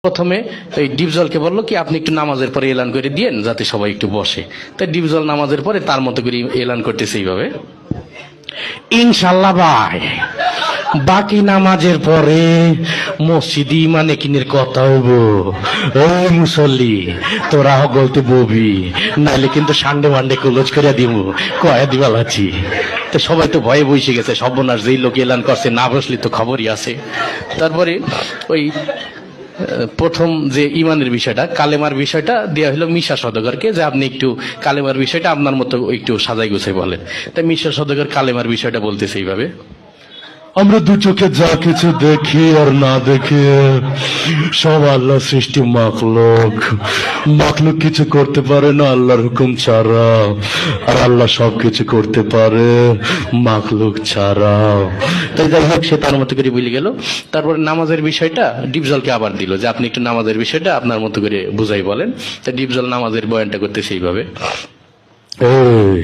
প্রথমে এই ডিপজলকে বললো কি আপনি একটু নামাজের পরে এলান করে দিয়েন যাতে সবাই একটু বসে। তাই ডিপজল নামাজের পরে তার মতো করে এলান করতেছে এইভাবে, ইনশাল্লাহ ভাই বাকি নামাজের পরে মসজিদি মানে কিনের কথা হইব। ওই মুসল্লি তোরা গলতে ববি, নাইলে কিন্তু সান্ডে মান্ডে ক্লোজ করে দিব, কয়া দিবা লাছি। তো সবাই তো ভয়ে বসে গেছে, সর্বনাশ যেই লোক এলান করছে না বসলে তো খবরই আছে। তারপরে ওই প্রথম যে ইমানের বিষয়টা, কালেমার বিষয়টা দেওয়া হলো মিশা সওদাগরকে, যে আপনি একটু কালেমার বিষয়টা আপনার মতো একটু সাজাই গুছাই বলেন। তাই মিশা সওদাগর কালেমার বিষয়টা বলতেছে এইভাবে, আমরা দু চোখে যা কিছু দেখি আর না দেখি সব আল্লাহ সৃষ্টি মাখলুক। মাখলুক কিছু করতে পারে না আল্লাহর হুকুম ছাড়া, আর আল্লাহ সবকিছু করতে পারে মাখলুক ছাড়া। তাই যাই হোক সে তার মতো করে বলে গেল। তারপরে নামাজের বিষয়টা ডিপজলকে আবার দিল যে আপনি একটু নামাজের বিষয়টা আপনার মতো করে বুঝাই বলেন। তাই ডিপজল নামাজের বয়ানটা করতে সেইভাবে, এই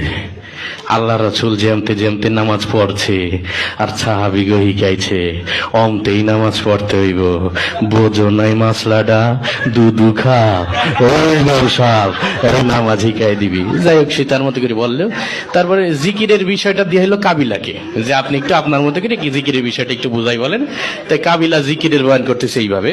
আল্লাহ রাসূল যেমতে যেমতে নামাজ পড়ছে আর সাহাবী গো শিখাইছে অমতেই নামাজ পড়তে হইব, বোঝো নাই মাসলাডা দুধু খা ওই বর্ষাল নামাজ শিখাই দিবি। যাই হোক সে তার মতো করে বললো। তারপরে জিকিরের বিষয়টা দিয়ে হলো কাবিলাকে, যে আপনি একটু আপনার মতো করে কি জিকিরের বিষয়টা একটু বুঝাই বলেন। তাই কাবিলা জিকিরের বয়ান করতেছে এইভাবে,